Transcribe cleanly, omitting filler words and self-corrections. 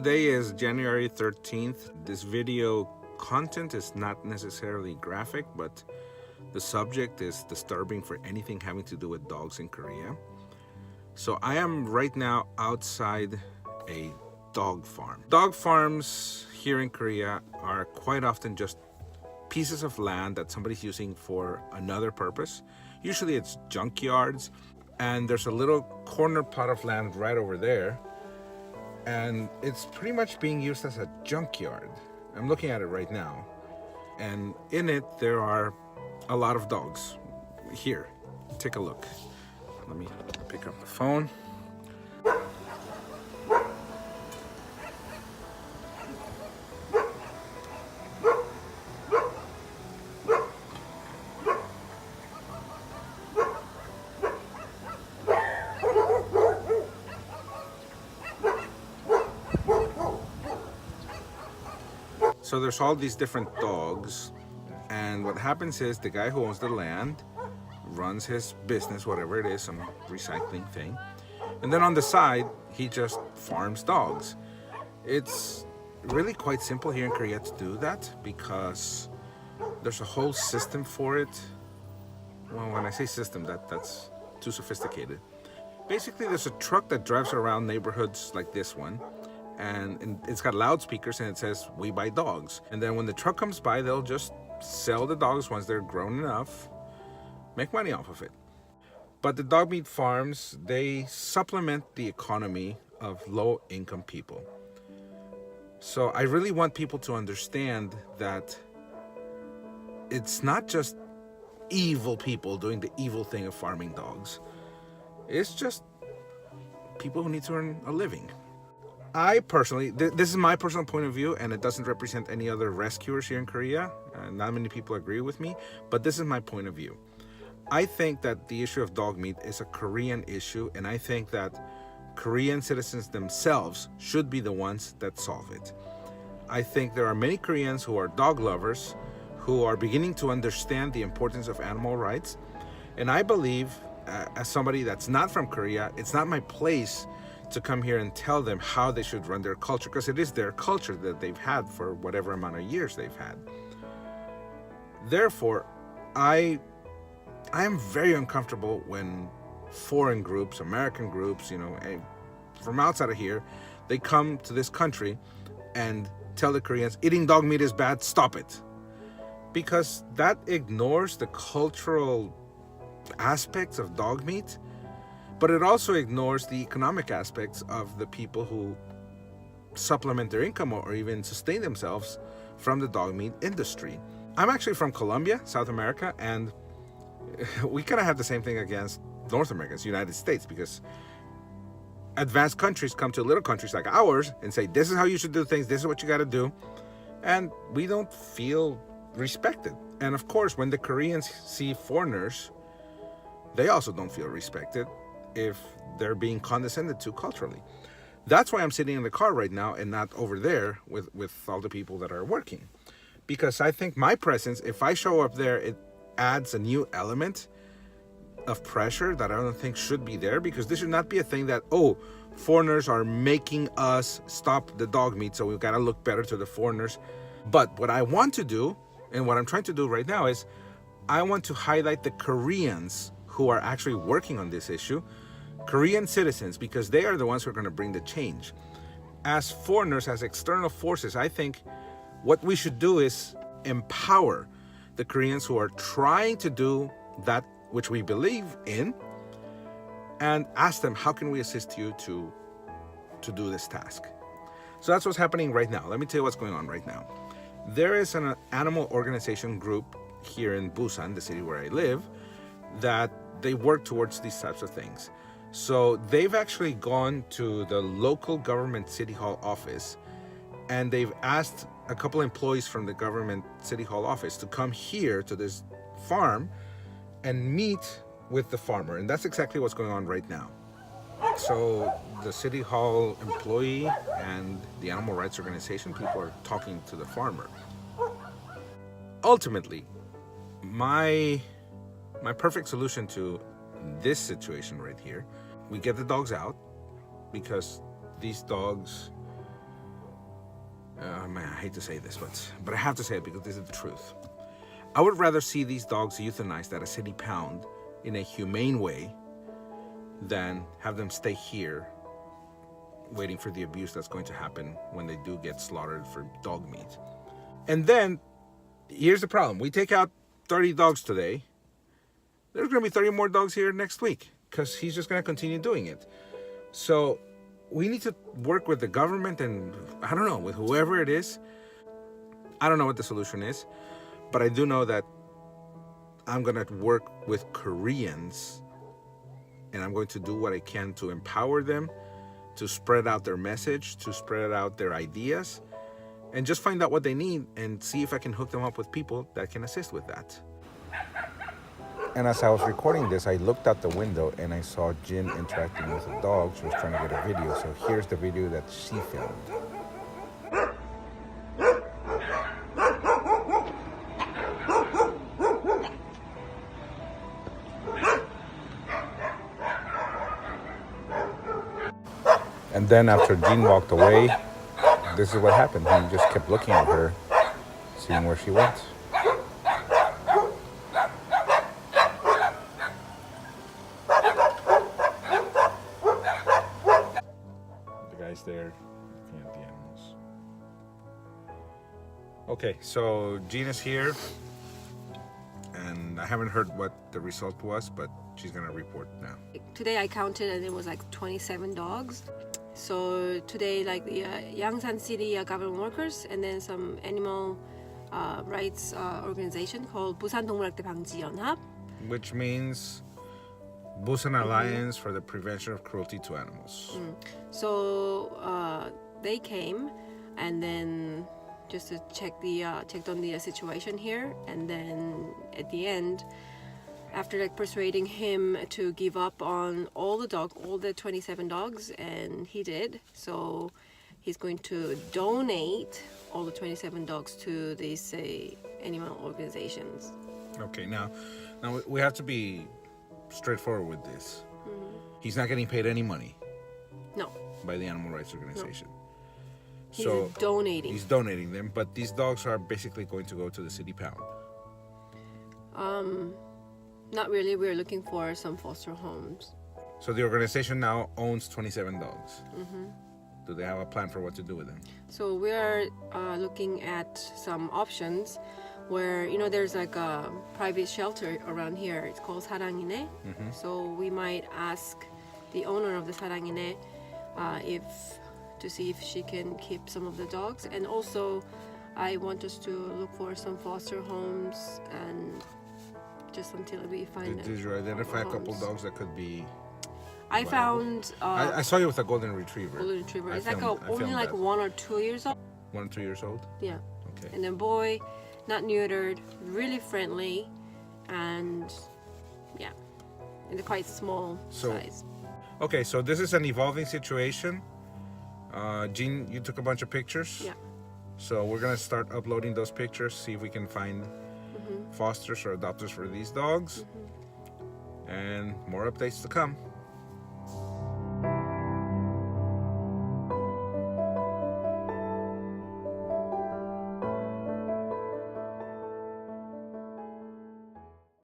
Today is January 13th. This video content is not necessarily graphic, but the subject is disturbing for anything having to do with dogs in Korea. So I am right now outside a dog farm. Dog farms here in Korea are quite often just pieces of land that somebody's using for another purpose. Usually it's junkyards, and there's a little corner plot of land right over there, and it's pretty much being used as a junkyard. I'm looking at it right now, and in it there are a lot of dogs. Here, take a look. Let me pick up the phone. So there's all these different dogs, and what happens is the guy who owns the land runs his business, whatever it is, some recycling thing, and then on the side he just farms dogs. It's really quite simple here in Korea to do that because there's a whole system for it. Well, when I say system, that's too sophisticated. Basically, there's a truck that drives around neighborhoods like this one, and it's got loudspeakers, and it says "We buy dogs." And then when the truck comes by, they'll just sell the dogs once they're grown enough, make money off of it. But the dog meat farms, they supplement the economy of low-income people. So I really want people to understand that it's not just evil people doing the evil thing of farming dogs. It's just people who need to earn a living. I personally, this is my personal point of view, and it doesn't represent any other rescuers here in Korea. Not many people agree with me, but this is my point of view. I think that the issue of dog meat is a Korean issue, and I think that Korean citizens themselves should be the ones that solve it. I think there are many Koreans who are dog lovers who are beginning to understand the importance of animal rights, and I believe, as somebody that's not from Korea, it's not my place to come here and tell them how they should run their culture, because it is their culture that they've had for whatever amount of years they've had. Therefore, I am very uncomfortable when foreign groups, American groups, from outside of here, they come to this country and tell the Koreans, eating dog meat is bad, stop it. Because that ignores the cultural aspects of dog meat, but it also ignores the economic aspects of the people who supplement their income or even sustain themselves from the dog meat industry. I'm actually from Colombia, South America, and we kind of have the same thing against North Americans, United States, because advanced countries come to little countries like ours and say, this is how you should do things, this is what you got to do, and we don't feel respected. And of course, when the Koreans see foreigners, they also don't feel respected if they're being condescended to culturally. That's why I'm sitting in the car right now and not over there with all the people that are working. Because I think my presence, if I show up there, it adds a new element of pressure that I don't think should be there, because this should not be a thing that, foreigners are making us stop the dog meat, so we've got to look better to the foreigners. But what I want to do, and what I'm trying to do right now, is I want to highlight the Koreans who are actually working on this issue, Korean citizens, because they are the ones who are going to bring the change. As foreigners, as external forces, I think what we should do is empower the Koreans who are trying to do that which we believe in, and ask them, how can we assist you to do this task? So that's what's happening right now. Let me tell you what's going on right now. There is an animal organization group here in Busan, the city where I live, that they work towards these types of things. So they've actually gone to the local government city hall office, and they've asked a couple employees from the government city hall office to come here to this farm and meet with the farmer. And that's exactly what's going on right now. So the city hall employee and the animal rights organization people are talking to the farmer. Ultimately, my perfect solution to this situation right here, we get the dogs out, because these dogs Man, I hate to say this, but I have to say it because this is the truth. I would rather see these dogs euthanized at a city pound in a humane way than have them stay here waiting for the abuse that's going to happen when they do get slaughtered for dog meat. And then, here's the problem. We take out 30 dogs today. There's going to be 30 more dogs here next week because he's just going to continue doing it. So we need to work with the government and, I don't know, with whoever it is. I don't know what the solution is, but I do know that I'm going to work with Koreans and I'm going to do what I can to empower them, to spread out their message, to spread out their ideas, and just find out what they need and see if I can hook them up with people that can assist with that. And as I was recording this, I looked out the window and I saw Jin interacting with a dog. She was trying to get a video, so here's the video that she filmed. And then after Jin walked away, this is what happened. He just kept looking at her, seeing where she went. The guy's there looking at the animals. Okay, so Jin is here, and I haven't heard what the result was, but she's gonna report now. Today I counted and it was like 27 dogs. So today, like the Yangsan City government workers and then some animal rights organization called 부산 동물학대 방지 연합, which means Busan Alliance for the Prevention of Cruelty to Animals. So they came and then just to checked on the situation here, and then at the end, after like persuading him to give up on all the 27 dogs, and he did. So he's going to donate all the 27 dogs to these animal organizations. Okay, now we have to be straightforward with this. He's not getting paid any money. No. By the animal rights organization. No. He's donating. He's donating them, but these dogs are basically going to go to the city pound. Not really. We're looking for some foster homes. So the organization now owns 27 dogs. Do they have a plan for what to do with them? So we are looking at some options where, you know, there's like a private shelter around here. It's called 사랑이네. So we might ask the owner of the 사랑이네 to see if she can keep some of the dogs. And also, I want us to look for some foster homes and just until we find them. Did you identify a couple dogs that could be? I found. I saw you with a golden retriever. Golden retriever. It's only like 1 or 2 years old. 1 or 2 years old. Yeah. Okay. And then boy, not neutered, really friendly, and yeah, and they're quite small size. Okay, so this is an evolving situation. Jin, you took a bunch of pictures. Yeah. So we're gonna start uploading those pictures, see if we can find fosters or adopters for these dogs, and more updates to come.